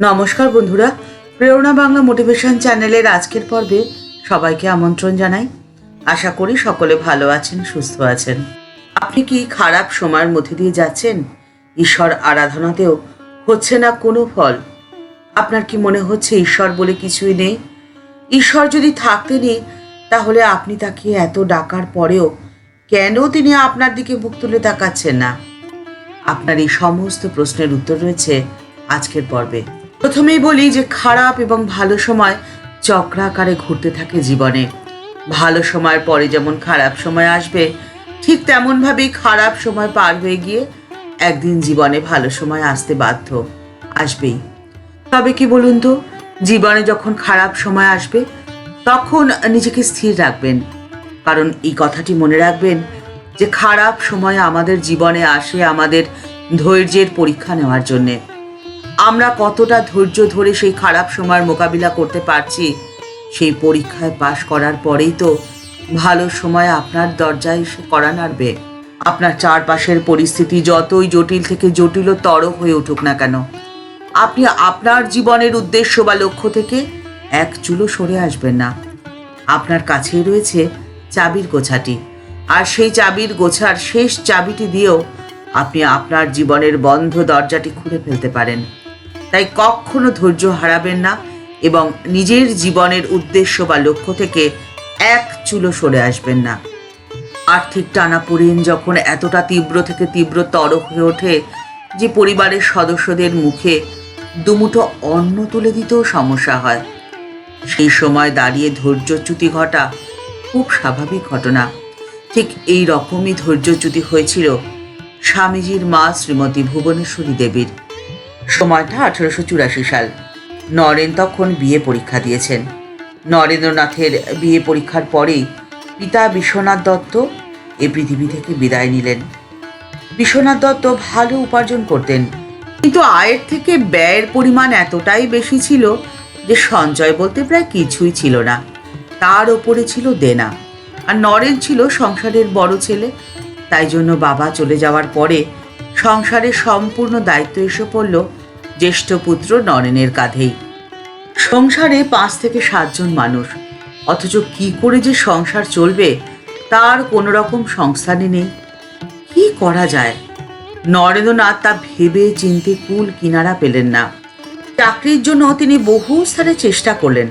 নমস্কার বন্ধুরা, প্রেরণা বাংলা মোটিভেশন চ্যানেলের আজকের পর্বে সবাইকে আমন্ত্রণ জানাই। আশা করি সকলে ভালো আছেন, সুস্থ আছেন। আপনি কি খারাপ সময়ের মধ্যে দিয়ে যাচ্ছেন? ঈশ্বর আরাধনাতেও হচ্ছে না কোনো ফল? আপনার কি মনে হচ্ছে ঈশ্বর বলে কিছুই নেই? ঈশ্বর যদি থাকতেনই তাহলে আপনি তাকে এত ডাকার পরেও কেন তিনি আপনার দিকে মুখ তুলে তাকাচ্ছেন না? আপনার এই সমস্ত প্রশ্নের উত্তর রয়েছে আজকের পর্বে। প্রথমেই বলি যে খারাপ এবং ভালো সময় চক্রাকারে ঘুরতে থাকে জীবনে। ভালো সময়ের পরে যেমন খারাপ সময় আসবে, ঠিক তেমনভাবেই খারাপ সময় পার হয়ে গিয়ে একদিন জীবনে ভালো সময় আসতে বাধ্য, আসবেই। তবে কি বলুন তো, জীবনে যখন খারাপ সময় আসবে তখন নিজেকে স্থির রাখবেন, কারণ এই কথাটি মনে রাখবেন যে খারাপ সময় আমাদের জীবনে আসে আমাদের ধৈর্যের পরীক্ষা নেওয়ার জন্যে। আমরা কতটা ধৈর্য ধরে সেই খারাপ সময়ের মোকাবিলা করতে পারছি, সেই পরীক্ষায় পাশ করার পরেই তো ভালো সময় আপনার দরজায় এসে কড়া নাড়বে। আপনার চারপাশের পরিস্থিতি যতই জটিল থেকে জটিলতর হয়ে উঠুক না কেন, আপনি আপনার জীবনের উদ্দেশ্য বা লক্ষ্য থেকে এক চুলো সরে আসবেন না। আপনার কাছেই রয়েছে চাবির গোছাটি, আর সেই চাবির গোছার শেষ চাবিটি দিয়েও আপনি আপনার জীবনের বন্ধ দরজাটি খুলে ফেলতে পারেন। তাই কখনো ধৈর্য হারাবেন না এবং নিজের জীবনের উদ্দেশ্য বা লক্ষ্য থেকে এক চুলো সরে আসবেন না। আর্থিক টানাপোড়েন যখন এতটা তীব্র থেকে তীব্রতর হয়ে ওঠে যে পরিবারের সদস্যদের মুখে দুমুঠো অন্ন তুলে দিতেও সমস্যা হয়, সেই সময় দাঁড়িয়ে ধৈর্যচ্যুতি ঘটা খুব স্বাভাবিক ঘটনা। ঠিক এই রকমই ধৈর্যচ্যুতি হয়েছিল স্বামীজির মা শ্রীমতী ভুবনেশ্বরী দেবীর। সময়টা 1884 সাল। নরেন তখন বিএ পরীক্ষা দিয়েছেন। নরেন্দ্রনাথের বিএ পরীক্ষার পরেই পিতা বিশ্বনাথ দত্ত এ পৃথিবী থেকে বিদায় নিলেন। বিশ্বনাথ দত্ত ভালো উপার্জন করতেন, কিন্তু আয়ের থেকে ব্যয়ের পরিমাণ এতটাই বেশি ছিল যে সঞ্চয় বলতে প্রায় কিছুই ছিল না। তার ওপরে ছিল দেনা, আর নরেন ছিল সংসারের বড় ছেলে। তাই জন্য বাবা চলে যাওয়ার পরে সংসারের সম্পূর্ণ দায়িত্ব এসে পড়ল জ্যেষ্ঠ পুত্র নরেনের কাঁধেই। সংসারে 5 থেকে 7 জন মানুষ, অথচ কি করে যে সংসার চলবে তার কোনো রকম সংস্থানই নেই। কি করা যায়? নরেন্দ্রনাথ তা ভেবে চিনতে কুল কিনারা পেলেন না। চাকরির জন্য তিনি বহু স্থানে চেষ্টা করলেন,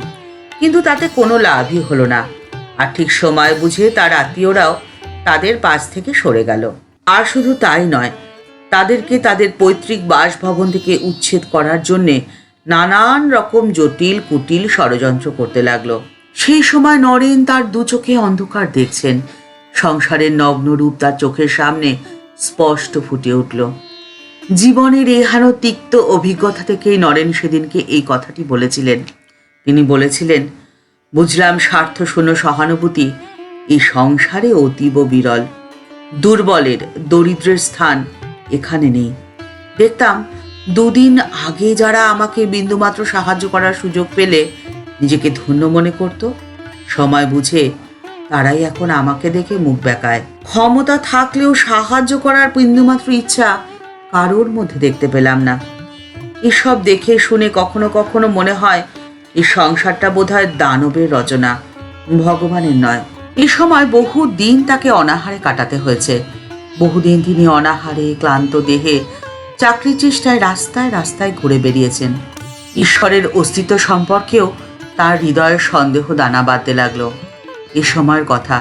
কিন্তু তাতে কোনো লাভই হলো না। আর ঠিক সময় বুঝে তার আত্মীয়রাও তাদের পাশ থেকে সরে গেল। আর শুধু তাই নয়, তাদেরকে তাদের পৈতৃক বাসভবন থেকে উচ্ছেদ করার জন্যে নানান রকম জটিল কুটিল ষড়যন্ত্র করতে লাগলো। সেই সময় নরেন তার দু চোখে অন্ধকার দেখছেন। সংসারের নগ্ন রূপ তার চোখের সামনে স্পষ্ট ফুটে উঠল। জীবনের এহানো তিক্ত অভিজ্ঞতা থেকেই নরেন সেদিনকে এই কথাটি বলেছিলেন। তিনি বলেছিলেন, বুঝলাম স্বার্থশূন্য সহানুভূতি এই সংসারে অতীব বিরল। দুর্বলের দরিদ্রের স্থান এখানে নেই। দেখতাম 2 দিন আগে যারা আমাকে বিন্দুমাত্র সাহায্য করার সুযোগ পেলে নিজেকে ধন্য মনে করত, সময় বুঝে তারাই এখন আমাকে দেখে মুখ বেঁকায়। ক্ষমতা থাকলেও সাহায্য করার বিন্দুমাত্র ইচ্ছা কারোর মধ্যে দেখতে পেলাম না। এসব দেখে শুনে কখনো কখনো মনে হয় এই সংসারটা বোধহয় দানবের রচনা, ভগবানের নয়। এই সময় বহু দিন তাকে অনাহারে কাটাতে হয়েছে। বহুদিন তিনি অনাহারে ক্লান্ত দেহে চাকরির চেষ্টায় রাস্তায় রাস্তায় ঘুরে বেরিয়েছেন। ঈশ্বরের অস্তিত্ব সম্পর্কেও তার হৃদয়ে সন্দেহ দানা বাঁধতে লাগলো। এ সময়ের কথা,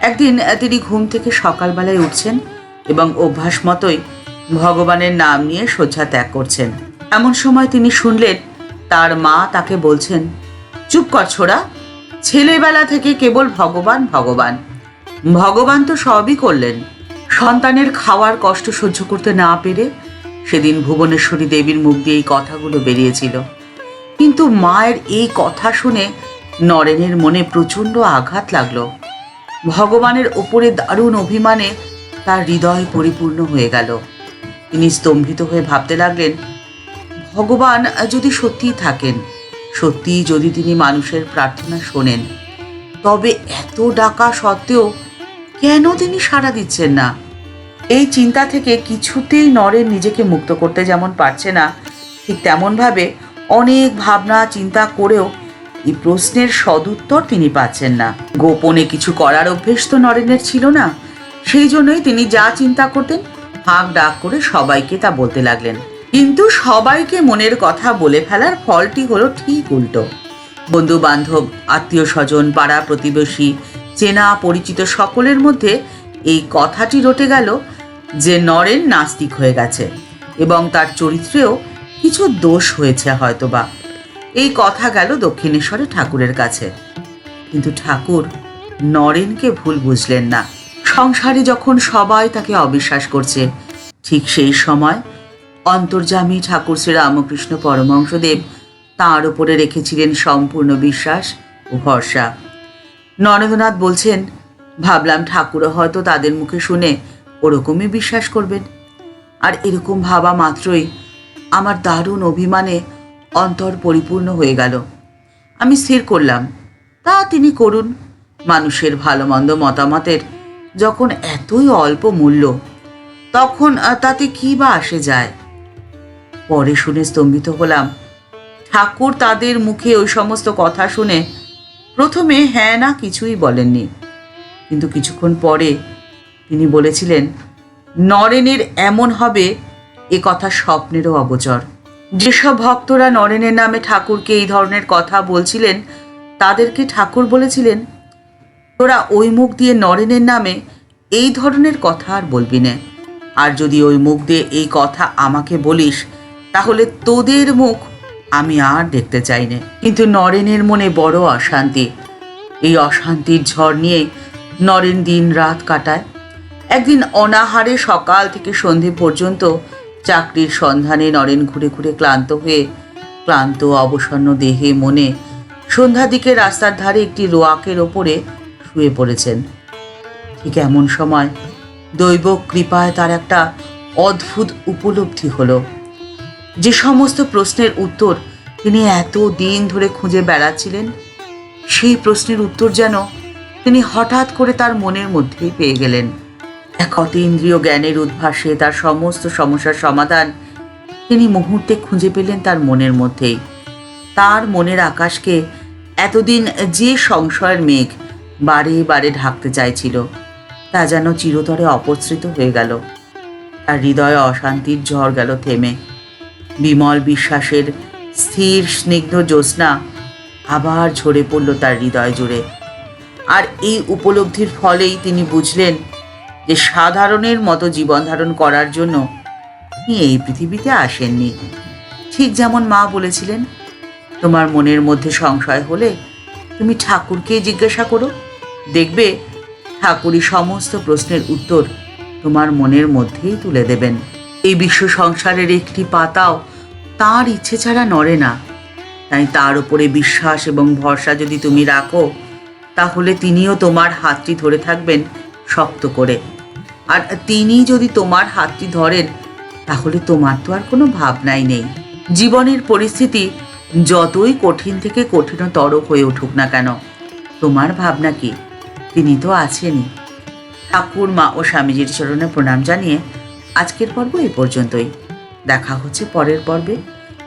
একদিন তিনি ঘুম থেকে সকালবেলায় উঠছেন এবং অভ্যাস মতোই ভগবানের নাম নিয়ে শয্যা ত্যাগ করছেন। এমন সময় তিনি শুনলেন তার মা তাকে বলছেন, চুপ কর ছোড়া, ছেলেবেলা থেকে কেবল ভগবান ভগবান। ভগবান তো সবই করলেন। সন্তানের খাওয়ার কষ্ট সহ্য করতে না পেরে সেদিন ভুবনেশ্বরী দেবীর মুখ দিয়ে এই কথাগুলো বেরিয়েছিল। কিন্তু মায়ের এই কথা শুনে নরেনের মনে প্রচণ্ড আঘাত লাগলো। ভগবানের ওপরে দারুণ অভিমানে তার হৃদয় পরিপূর্ণ হয়ে গেল। তিনি স্তম্ভিত হয়ে ভাবতে লাগলেন, ভগবান যদি সত্যিই থাকেন, সত্যিই যদি তিনি মানুষের প্রার্থনা শোনেন, তবে এত ডাকা সত্ত্বেও কেন তিনি সাড়া দিচ্ছেন না? এই চিন্তা থেকে কিছুতেই নরেন নিজেকে মুক্ত করতে যেমন পারছে না, ঠিক তেমনভাবে অনেক ভাবনা চিন্তা করেও এই প্রশ্নের সদুত্তর তিনি পাচ্ছেন না। গোপনে কিছু করার অভ্যেস তো নরেনের ছিল না, সেই জন্যই তিনি যা চিন্তা করতেন হাঁক ডাক করে সবাইকে তা বলতে লাগলেন। কিন্তু সবাইকে মনের কথা বলে ফেলার ফলটি হলো ঠিক উল্টো। বন্ধু বান্ধব, আত্মীয় স্বজন, পাড়া প্রতিবেশী, চেনা পরিচিত সকলের মধ্যে এই কথাটি রটে গেল যে নরেন নাস্তিক হয়ে গেছে এবং তার চরিত্রেও কিছু দোষ হয়েছে হয়তোবা। এই কথা গেল দক্ষিণেশ্বরে ঠাকুরের কাছে। কিন্তু ঠাকুর নরেনকে ভুল বুঝলেন না। সংসারে যখন সবাই তাকে অবিশ্বাস করছে, ঠিক সেই সময় অন্তর্যামী ঠাকুর শ্রী রামকৃষ্ণ পরমহংসদেব তাঁর উপরে রেখেছিলেন সম্পূর্ণ বিশ্বাস ও ভরসা। নরেন্দ্রনাথ বলছেন, ভাবলাম ঠাকুরও হয়তো তাদের মুখে শুনে ওরকমই বিশ্বাস করবেন। আর এরকম ভাবা মাত্রই আমার দারুণ অভিমানে অন্তর পরিপূর্ণ হয়ে গেল। আমি স্থির করলাম, তা তিনি করুন। মানুষের ভালো মন্দ মতামতের যখন এতই অল্প মূল্য, তখন তাতে কি বা আসে যায়। পরে শুনে স্তম্ভিত হলাম। ঠাকুর তাদের মুখে ওই সমস্ত কথা শুনে প্রথমে হ্যাঁ না কিছুই বলেননি, কিন্তু কিছুক্ষণ পরে তিনি বলেছিলেন, নরেনের এমন হবে এ কথা স্বপ্নেরও অগোচর। যেসব ভক্তরা নরেনের নামে ঠাকুরকে এই ধরনের কথা বলছিলেন, তাদেরকে ঠাকুর বলেছিলেন, তোরা ওই মুখ দিয়ে নরেনের নামে এই ধরনের কথা আর বলবি না। আর যদি ওই মুখ দিয়ে এই কথা আমাকে বলিস, তাহলে তোদের মুখ আমি আর দেখতে চাই না। কিন্তু নরেনের মনে বড় অশান্তি। এই অশান্তির ঝড় নিয়ে নরেন দিন রাত কাটায়। একদিন অনাহারে সকাল থেকে সন্ধে পর্যন্ত চাকরির সন্ধানে নরেন ঘুরে ঘুরে ক্লান্ত অবসন্ন দেহে মনে সন্ধ্যার দিকে রাস্তার ধারে একটি রোয়াকের ওপরে শুয়ে পড়েছেন। ঠিক এমন সময় দৈব কৃপায় তার একটা অদ্ভুত উপলব্ধি হলো। যে সমস্ত প্রশ্নের উত্তর তিনি এত দিন ধরে খুঁজে বেড়াচ্ছিলেন, সেই প্রশ্নের উত্তর যেন তিনি হঠাৎ করে তার মনের মধ্যেই পেয়ে গেলেন। এক অতীন্দ্রিয় জ্ঞানের উদ্ভাসে তার সমস্ত সমস্যার সমাধান তিনি মুহূর্তে খুঁজে পেলেন তার মনের মধ্যেই। তার মনের আকাশকে এতদিন যে সংশয়ের মেঘ বারে বারে ঢাকতে চাইছিল, তা যেন চিরতরে অপসৃত হয়ে গেল। তার হৃদয়ে অশান্তির ঝড় গেল থেমে। বিমল বিশ্বাসের স্থির স্নিগ্ধ জ্যোৎস্না আবার ঝরে পড়ল তার হৃদয় জুড়ে। আর এই উপলব্ধির ফলেই তিনি বুঝলেন যে সাধারণের মতো জীবন ধারণ করার জন্য তিনি এই পৃথিবীতে আসেননি। ঠিক যেমন মা বলেছিলেন, তোমার মনের মধ্যে সংশয় হলে তুমি ঠাকুরকে জিজ্ঞাসা করো, দেখবে ঠাকুরই সমস্ত প্রশ্নের উত্তর তোমার মনের মধ্যেই তুলে দেবেন। এই বিশ্ব সংসারের একটি পাতাও তাঁর ইচ্ছে ছাড়া নড়ে না। তাই তার উপরে বিশ্বাস এবং ভরসা যদি তুমি রাখো, তাহলে তিনিও তোমার হাতটি ধরে থাকবেন শক্ত করে। আর তিনি যদি তোমার হাতটি ধরেন, তাহলে তোমার তো আর কোনো ভাবনাই নেই। জীবনের পরিস্থিতি যতই কঠিন থেকে কঠিনতর হয়ে উঠুক না কেন, তোমার ভাবনা কি? তিনি তো আছেনই। ঠাকুর, মা ও স্বামীজির চরণে প্রণাম জানিয়ে আজকের পর্ব এই পর্যন্তই। দেখা হচ্ছে পরের পর্বে।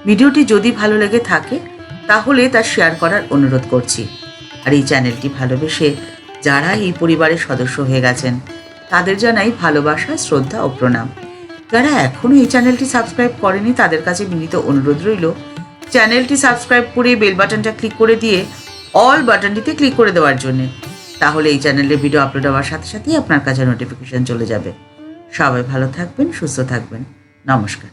ভিডিওটি যদি ভালো লেগে থাকে তাহলে তা শেয়ার করার অনুরোধ করছি। আর এই চ্যানেলটি ভালোবেসে যারা এই পরিবারের সদস্য হয়ে গেছেন, তাদের জানাই ভালোবাসা, শ্রদ্ধা ও প্রণাম। যারা এখনও এই চ্যানেলটি সাবস্ক্রাইব করেনি, তাদের কাছে বিনীত অনুরোধ রইল চ্যানেলটি সাবস্ক্রাইব করে বেল বাটনটা ক্লিক করে দিয়ে অল বাটনটিতে ক্লিক করে দেওয়ার জন্যে। তাহলে এই চ্যানেলের ভিডিও আপলোড হওয়ার সাথে সাথেই আপনার কাছে নোটিফিকেশন চলে যাবে। সবাই ভালো থাকবেন, সুস্থ থাকবেন। নমস্কার।